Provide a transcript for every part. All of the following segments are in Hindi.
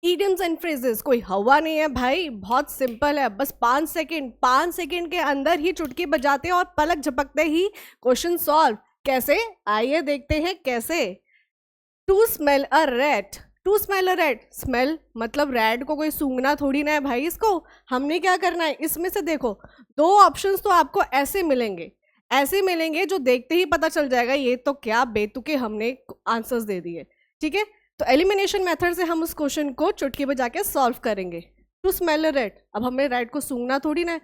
ईडियम्स एंड फ्रेजेस, कोई हवा नहीं है भाई, बहुत सिंपल है, बस 5 सेकंड के अंदर ही चुटकी बजाते और पलक झपकते ही क्वेश्चन सॉल्व। कैसे, आइए देखते हैं कैसे। To smell a rat, to smell a rat, smell मतलब रैट को कोई सूंघना थोड़ी ना है भाई, इसको हमने क्या करना है, इसमें से देखो 2 ऑप्शंस तो आपको ऐसे मिलेंगे जो देखते ही पता चल जाएगा ये तो क्या बेतुके हमने आंसर्स दे दिए। ठीक है, तो एलिमिनेशन मेथड से हम उस क्वेश्चन को चुटकी बजा के सॉल्व करेंगे। टू स्मेल अ रैट, अब हमें रैट को सूंघना थोड़ी ना है।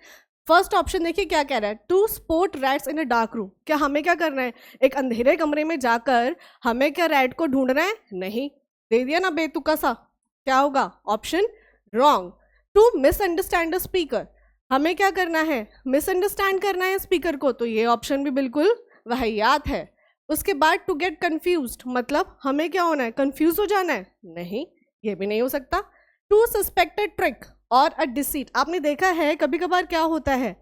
फर्स्ट ऑप्शन देखिए क्या कह रहा है, to spot rats in a dark room, क्या हमें क्या करना है, एक अंधेरे कमरे में जाकर हमें क्या रैट को ढूंढना है, नहीं, दे दिया ना बेतुका सा, क्या होगा, option wrong. To misunderstand the speaker, हमें क्या करना है, मिसअंडरस्टैंड करना है स्पीकर को, तो ये ऑप्शन भी बिल्कुल वाहियात है। उसके बाद टू गेट कंफ्यूज्ड, मतलब हमें क्या होना है, कंफ्यूज हो जाना है, नहीं, ये भी नहीं हो सकता। टू सस्पेक्टेड ट्रिक और अ डिसीट, आपने देखा है कभी कभार क्या होता है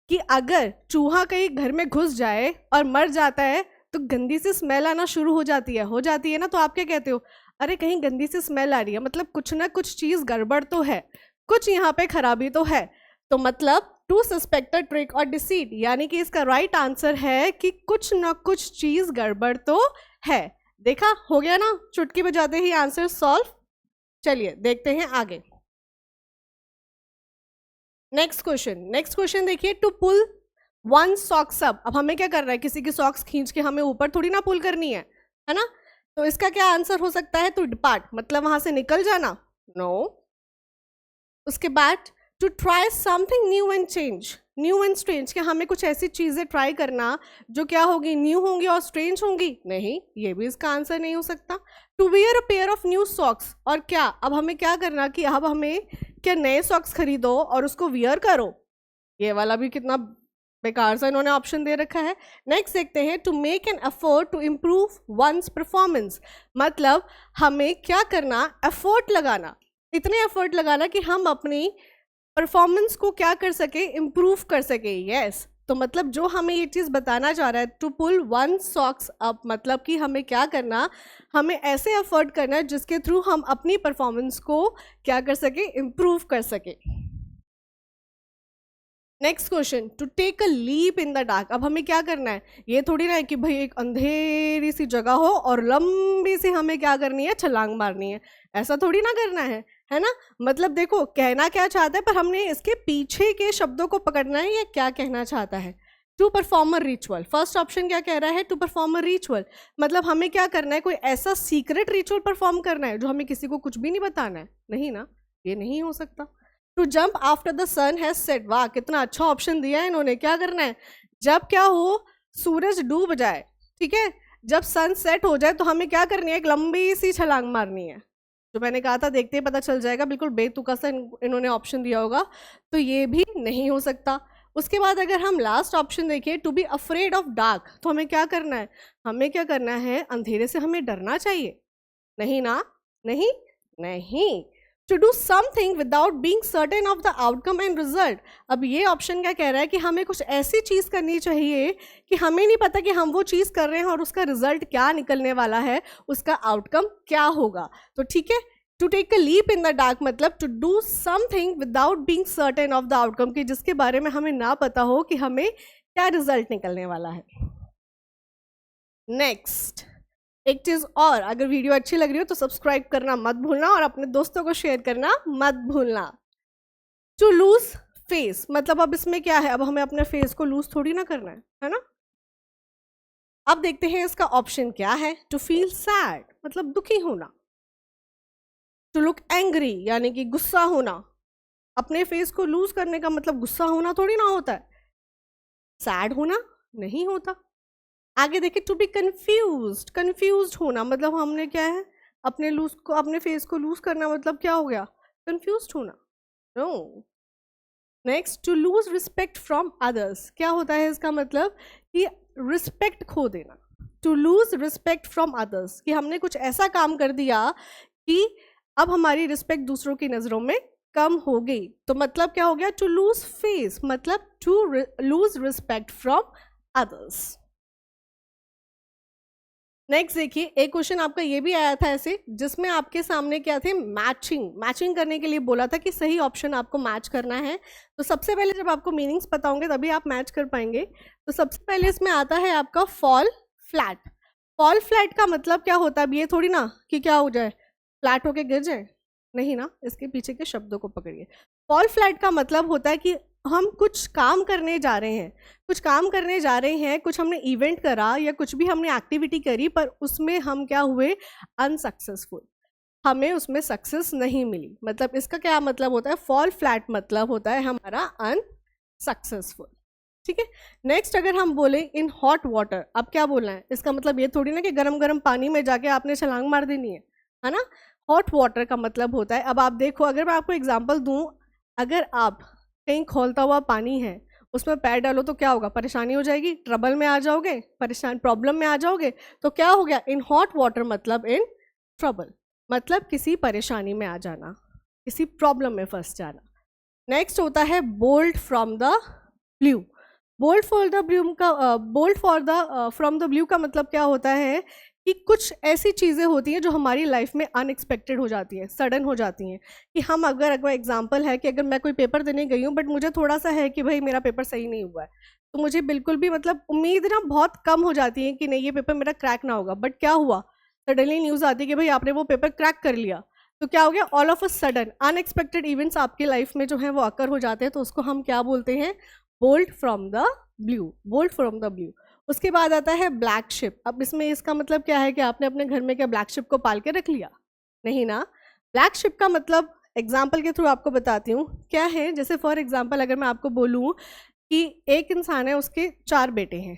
कि अगर चूहा कहीं घर में घुस जाए और मर जाता है तो गंदी सी स्मेल आना शुरू हो जाती है ना, तो आप क्या कहते हो, अरे कहीं गंदी सी स्मेल आ रही है, मतलब कुछ ना कुछ चीज गड़बड़ तो है, कुछ यहाँ पे खराबी तो है। तो मतलब टू सस्पेक्टेड ट्रिक और डिसीट, यानी कि इसका राइट आंसर है कि कुछ ना कुछ चीज गड़बड़ तो है। देखा, हो गया ना, चुटकी बजाते ही आंसर सॉल्व। चलिए देखते हैं आगे। नेक्स्ट क्वेश्चन देखिए, to pull one socks up, अब हमें क्या करना है, किसी की सॉक्स खींच के हमें ऊपर थोड़ी ना पुल करनी है ना, तो इसका क्या आंसर हो सकता है, टू डिपार्ट, मतलब वहां से निकल जाना, नो। उसके बाद to try something new and strange, क्या हमें कुछ ऐसी चीजें ट्राई करना जो क्या होगी, न्यू होंगी और स्ट्रेंज होंगी, नहीं, ये भी इसका आंसर नहीं हो सकता। To wear a pair of new socks, और क्या अब हमें क्या करना कि अब हमें क्या नए सॉक्स खरीदो और उसको वियर करो, ये वाला भी कितना बेकार सा इन्होंने ऑप्शन दे रखा है। नेक्स्ट देखते हैं, to make an effort to improve one's performance, मतलब हमें क्या करना, एफर्ट लगाना, इतने एफर्ट लगाना कि हम अपनी परफॉर्मेंस को क्या कर सके, इम्प्रूव कर सके। यस, तो मतलब जो हमें ये चीज़ बताना चाह रहा है, to pull one socks up, मतलब कि हमें क्या करना, हमें ऐसे एफर्ट करना है जिसके थ्रू हम अपनी परफॉर्मेंस को क्या कर सके, इम्प्रूव कर सके। Next question, to take a leap in the dark, अब हमें क्या करना है, ये थोड़ी ना है कि भाई एक अंधेरी सी जगह हो और लंबी सी हमें क्या करनी है, छलांग मारनी है, ऐसा थोड़ी ना करना है ना, मतलब देखो कहना क्या चाहता है, पर हमने इसके पीछे के शब्दों को पकड़ना है, ये क्या कहना चाहता है। To perform a ritual, first option क्या कह रहा है, टू परफॉर्म अ रिचुअल, मतलब हमें क्या करना है, कोई ऐसा सीक्रेट रिचुअल परफॉर्म करना है जो हमें किसी को कुछ भी नहीं बताना है, नहीं ना, ये नहीं हो सकता। To jump after the sun has set, वाह कितना अच्छा ऑप्शन दिया है इन्होंने, क्या करना है, जब क्या हो, सूरज डूब जाए, ठीक है, जब सन सेट हो जाए तो हमें क्या करनी है, एक लंबी सी छलांग मारनी है, जो मैंने कहा था देखते ही पता चल जाएगा, बिल्कुल बेतुका सा इन्होंने ऑप्शन दिया होगा, तो ये भी नहीं हो सकता। उसके बाद अगर हम लास्ट ऑप्शन देखें, to be afraid of dark, तो हमें क्या करना है, हमें क्या करना है, अंधेरे से हमें डरना चाहिए, नहीं ना, नहीं नहीं। To do something without being certain of the outcome and result, अब ये ऑप्शन क्या कह रहा है कि हमें कुछ ऐसी चीज करनी चाहिए कि हमें नहीं पता कि हम वो चीज कर रहे हैं और उसका रिजल्ट क्या निकलने वाला है, उसका आउटकम क्या होगा। तो ठीक है, to take a leap in the dark मतलब to do something without being certain of the outcome, की जिसके बारे में हमें ना पता हो कि हमें क्या रिजल्ट निकलने वाला है। नेक्स्ट, एक चीज और, अगर वीडियो अच्छी लग रही हो तो सब्सक्राइब करना मत भूलना और अपने दोस्तों को शेयर करना मत भूलना। टू लूज फेस, मतलब अब इसमें क्या है, अब हमें अपने फेस को लूज थोड़ी ना करना है ना। अब देखते हैं इसका ऑप्शन क्या है, टू फील सैड मतलब दुखी होना, टू लुक एंग्री यानी कि गुस्सा होना, अपने फेस को लूज करने का मतलब गुस्सा होना थोड़ी ना होता है, सैड होना नहीं होता। आगे देखिए, टू बी कंफ्यूज्ड होना, मतलब हमने क्या है, अपने फेस को लूज करना, मतलब क्या हो गया, कंफ्यूज्ड होना, no. Next, to lose respect from others, क्या होता है इसका मतलब कि रिस्पेक्ट खो देना, to lose respect from others, कि हमने कुछ ऐसा काम कर दिया कि अब हमारी रिस्पेक्ट दूसरों की नजरों में कम हो गई, तो मतलब क्या हो गया, टू लूज फेस मतलब to lose respect from others. Next देखिए, एक क्वेश्चन आपका ये भी आया था ऐसे, जिसमें आपके सामने क्या थे, मैचिंग करने के लिए बोला था कि सही ऑप्शन आपको मैच करना है। तो सबसे पहले जब आपको मीनिंग्स पता होंगे तभी आप मैच कर पाएंगे। तो सबसे पहले इसमें आता है आपका फॉल फ्लैट। फॉल फ्लैट का मतलब क्या होता है? अब ये थोड़ी ना कि क्या हो जाए, फ्लैट होके गिर जाए, नहीं ना, इसके पीछे के शब्दों को पकड़िए। फॉल फ्लैट का मतलब होता है कि हम कुछ काम करने जा रहे हैं, कुछ हमने इवेंट करा या कुछ भी हमने एक्टिविटी करी, पर उसमें हम क्या हुए, अनसक्सेसफुल, हमें उसमें सक्सेस नहीं मिली। मतलब इसका क्या मतलब होता है, फॉल फ्लैट मतलब होता है हमारा अनसक्सेसफुल। ठीक है। नेक्स्ट अगर हम बोले इन हॉट वाटर, अब क्या बोलना है, इसका मतलब ये थोड़ी ना कि गरम गरम पानी में जाके आपने छलांग मार देनी है ना। हॉट वाटर का मतलब होता है, अब आप देखो, अगर मैं आपको एग्जांपल दूं, अगर आप कहीं खौलता हुआ पानी है, उसमें पैर डालो तो क्या होगा, परेशानी हो जाएगी, ट्रबल में आ जाओगे, प्रॉब्लम में आ जाओगे। तो क्या हो गया, इन हॉट वाटर मतलब इन ट्रबल, मतलब किसी परेशानी में आ जाना, किसी प्रॉब्लम में फंस जाना। नेक्स्ट होता है bold from the blue. Bold for the blue का फ्रॉम द ब्लू का मतलब क्या होता है कि कुछ ऐसी चीज़ें होती हैं जो हमारी लाइफ में अनएक्सपेक्टेड हो जाती हैं, सडन हो जाती हैं। कि हम अगर एग्जांपल है कि अगर मैं कोई पेपर देने गई हूँ, बट मुझे थोड़ा सा है कि भाई मेरा पेपर सही नहीं हुआ है, तो मुझे बिल्कुल भी मतलब उम्मीद ना बहुत कम हो जाती है कि नहीं ये पेपर मेरा क्रैक ना होगा। बट क्या हुआ, सडनली न्यूज़ आती है कि भाई आपने वो पेपर क्रैक कर लिया। तो क्या हो गया, all of a sudden unexpected events आपकी लाइफ में जो है वो अकर हो जाते हैं। तो उसको हम क्या बोलते हैं, bold from the blue, bold from the blue. उसके बाद आता है ब्लैक शिप। अब इसमें इसका मतलब क्या है कि आपने अपने घर में क्या ब्लैक शिप को पाल के रख लिया, नहीं ना। ब्लैक शिप का मतलब एग्जाम्पल के थ्रू आपको बताती हूँ क्या है। जैसे फॉर एग्जाम्पल अगर मैं आपको बोलूँ कि एक इंसान है, उसके 4 बेटे हैं,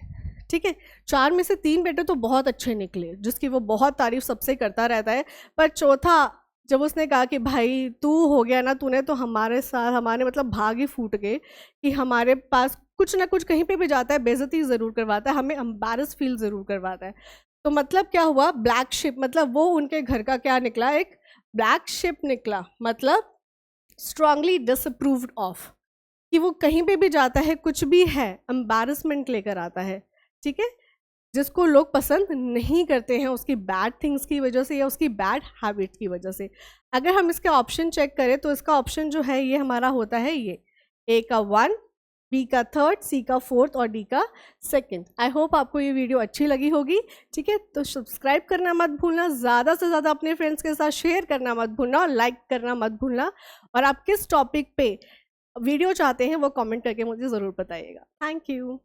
ठीक है। 4 में से 3 बेटे तो बहुत अच्छे निकले, जिसकी वो बहुत तारीफ सबसे करता रहता है, पर चौथा जब उसने कहा कि भाई तू हो गया ना, तूने तो हमारे साथ, हमारे मतलब भाग ही फूट गए कि हमारे पास कुछ ना कुछ कहीं पे भी जाता है बेइज्जती ज़रूर करवाता है, हमें एम्बैरस फील ज़रूर करवाता है। तो मतलब क्या हुआ, ब्लैक शिप मतलब वो उनके घर का क्या निकला, एक ब्लैक शिप निकला, मतलब स्ट्रांगली डिसअप्रूव्ड ऑफ, कि वो कहीं पे भी जाता है, कुछ भी है, एम्बैरसमेंट लेकर आता है, ठीक है, जिसको लोग पसंद नहीं करते हैं उसकी बैड थिंग्स की वजह से या उसकी बैड हैबिट की वजह से। अगर हम इसका ऑप्शन चेक करें तो इसका ऑप्शन जो है ये हमारा होता है ये, ए का 1, बी का 3rd, सी का 4th और डी का 2nd। आई होप आपको ये वीडियो अच्छी लगी होगी। ठीक है, तो सब्सक्राइब करना मत भूलना, ज़्यादा से ज़्यादा अपने फ्रेंड्स के साथ शेयर करना मत भूलना और लाइक करना मत भूलना। और आप किस टॉपिक पे वीडियो चाहते हैं वो कमेंट करके मुझे ज़रूर बताइएगा। Thank you.